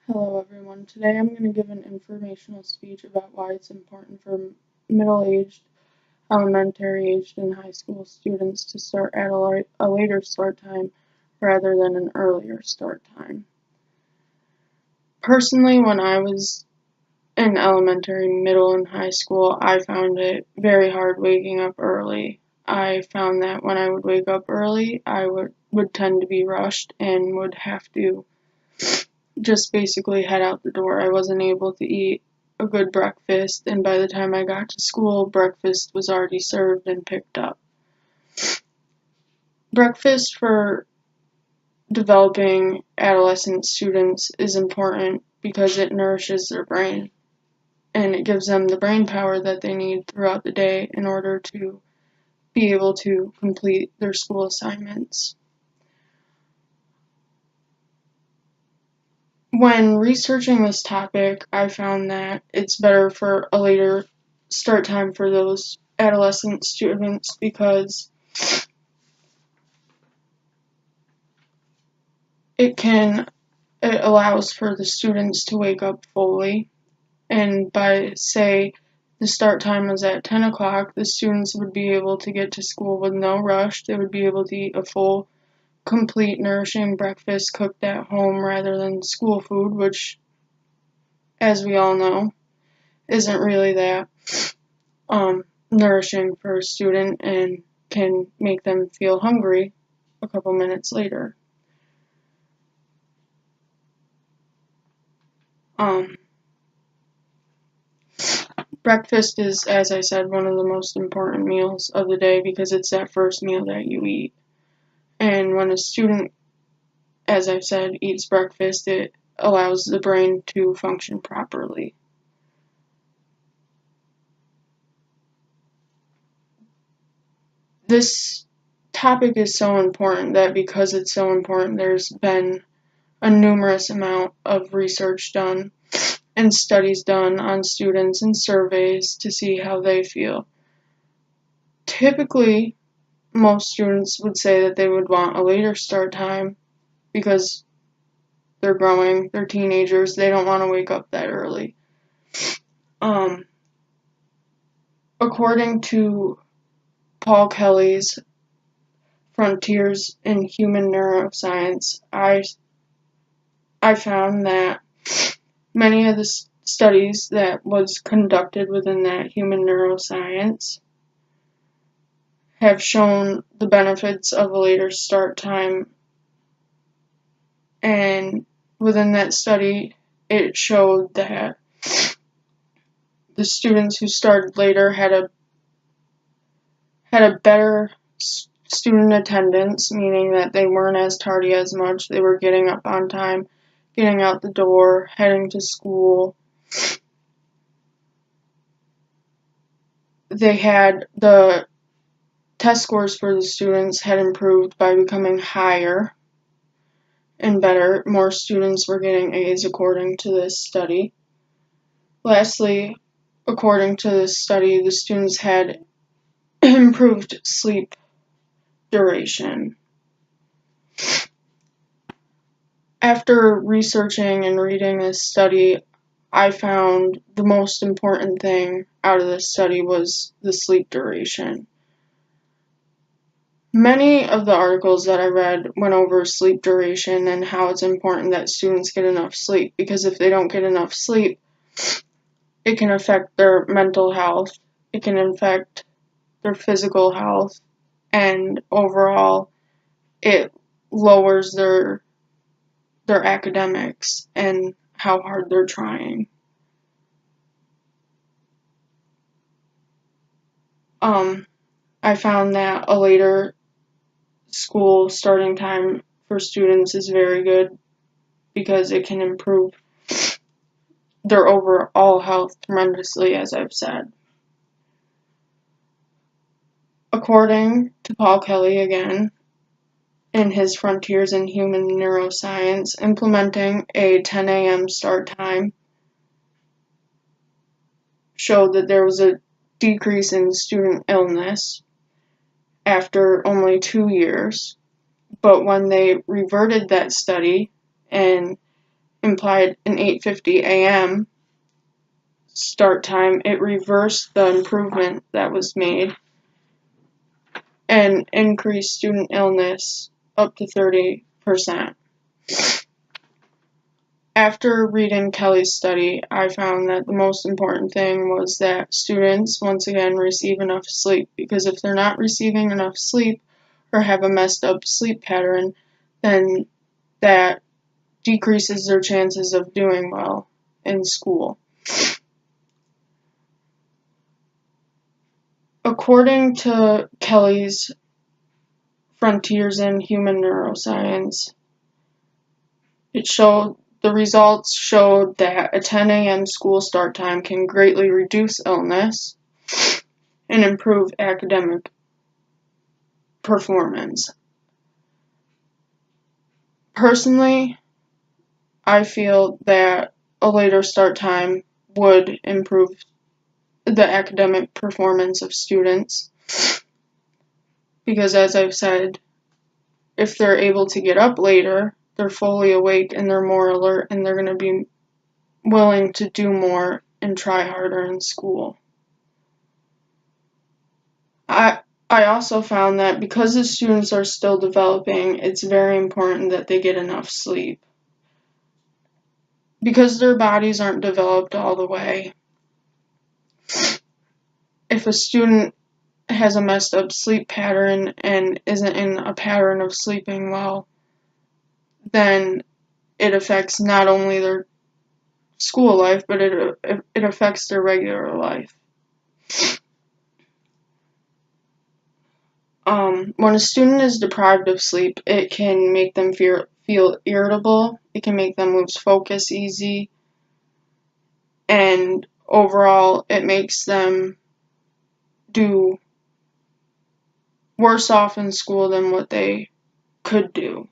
Hello everyone. Today I'm going to give an informational speech about why it's important for middle-aged, elementary-aged, and high school students to start at a later start time rather than an earlier start time. Personally, when I was in elementary, middle, and high school, I found it very hard waking up early. I found that when I would wake up early, I would tend to be rushed and would have to just basically head out the door. I wasn't able to eat a good breakfast, and by the time I got to school, breakfast was already served and picked up. Breakfast for developing adolescent students is important because it nourishes their brain and it gives them the brain power that they need throughout the day in order to be able to complete their school assignments. When researching this topic, I found that it's better for a later start time for those adolescent students because it allows for the students to wake up fully, and by say the start time was at 10 o'clock, the students would be able to get to school with no rush. They would be able to eat a full, complete, nourishing breakfast cooked at home rather than school food, which, as we all know, isn't really that nourishing for a student and can make them feel hungry a couple minutes later. Breakfast is, as I said, one of the most important meals of the day because it's that first meal that you eat. And when a student, as I've said, eats breakfast, it allows the brain to function properly. This topic is so important that because it's so important, there's been a numerous amount of research done and studies done on students and surveys to see how they feel. Typically, most students would say that they would want a later start time because they're growing, they're teenagers, they don't want to wake up that early. According to Paul Kelly's Frontiers in Human Neuroscience, I found that many of the studies that was conducted within that human neuroscience have shown the benefits of a later start time, and within that study it showed that the students who started later had a better student attendance, meaning that they weren't as tardy as much, they were getting up on time, getting out the door, heading to school. They had the test scores for the students had improved by becoming higher and better. More students were getting A's according to this study. Lastly, according to this study, the students had improved sleep duration. After researching and reading this study, I found the most important thing out of this study was the sleep duration. Many of the articles that I read went over sleep duration and how it's important that students get enough sleep, because if they don't get enough sleep, it can affect their mental health, it can affect their physical health, and overall it lowers their academics and how hard they're trying. I found that a later school starting time for students is very good because it can improve their overall health tremendously, as I've said. According to Paul Kelly again, in his Frontiers in Human Neuroscience, implementing a 10 a.m. start time showed that there was a decrease in student illness after only 2 years. But when they reverted that study and implied an 8:50 a.m. start time, it reversed the improvement that was made and increased student illness up to 30%. After reading Kelly's study, I found that the most important thing was that students, once again, receive enough sleep, because if they're not receiving enough sleep or have a messed up sleep pattern, then that decreases their chances of doing well in school. According to Kelly's Frontiers in Human Neuroscience, the results showed that a 10 a.m. school start time can greatly reduce illness and improve academic performance. Personally, I feel that a later start time would improve the academic performance of students, because as I've said, if they're able to get up later, they're fully awake and they're more alert and they're going to be willing to do more and try harder in school. I also found that because the students are still developing, it's very important that they get enough sleep. Because their bodies aren't developed all the way, if a student has a messed up sleep pattern and isn't in a pattern of sleeping well, then it affects not only their school life, but it affects their regular life. When a student is deprived of sleep, it can make them feel irritable, it can make them lose focus easy, and overall it makes them do worse off in school than what they could do.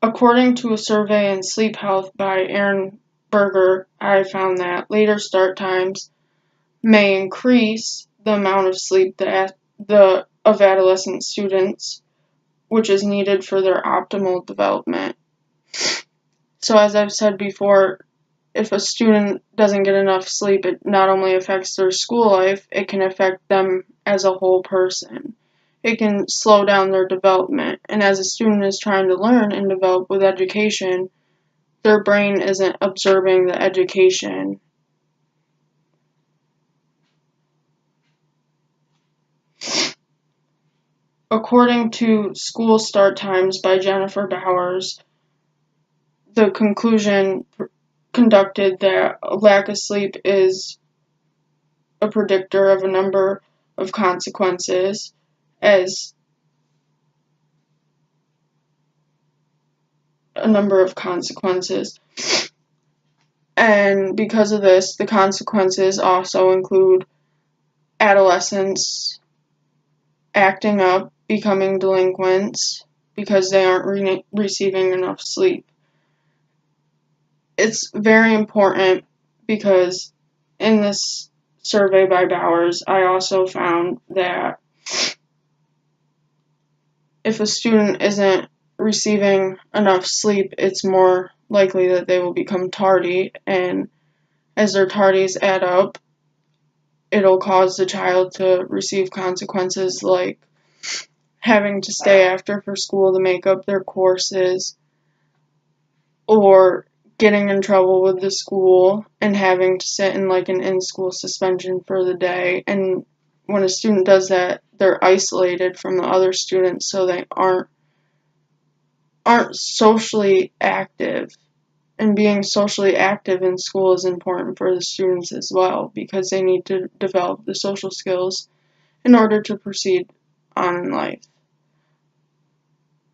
According to a survey in Sleep Health by Aaron Berger, I found that later start times may increase the amount of sleep of adolescent students, which is needed for their optimal development. So as I've said before, if a student doesn't get enough sleep, it not only affects their school life, it can affect them as a whole person. It can slow down their development. And as a student is trying to learn and develop with education, their brain isn't absorbing the education. According to School Start Times by Jennifer Bowers, the conclusion conducted that a lack of sleep is a predictor of a number of consequences, and because of this, the consequences also include adolescents acting up, becoming delinquents, because they aren't receiving enough sleep. It's very important because in this survey by Bowers, I also found that if a student isn't receiving enough sleep, it's more likely that they will become tardy, and as their tardies add up, it'll cause the child to receive consequences like having to stay after for school to make up their courses, or getting in trouble with the school and having to sit in like an in-school suspension for the day. And when a student does that, they're isolated from the other students, so they aren't socially active. And being socially active in school is important for the students as well, because they need to develop the social skills in order to proceed on in life.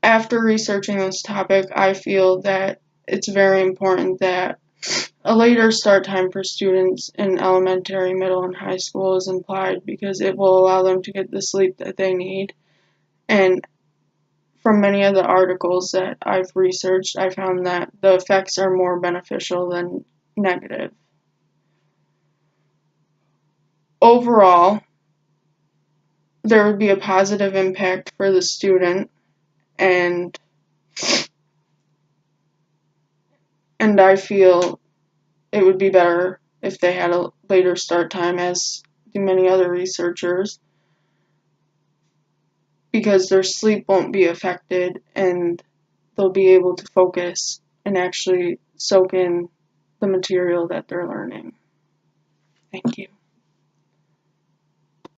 After researching this topic, I feel that it's very important that a later start time for students in elementary, middle, and high school is implied, because it will allow them to get the sleep that they need. And from many of the articles that I've researched, I found that the effects are more beneficial than negative. Overall, there would be a positive impact for the student, and I feel it would be better if they had a later start time, as do many other researchers, because their sleep won't be affected and they'll be able to focus and actually soak in the material that they're learning. Thank you.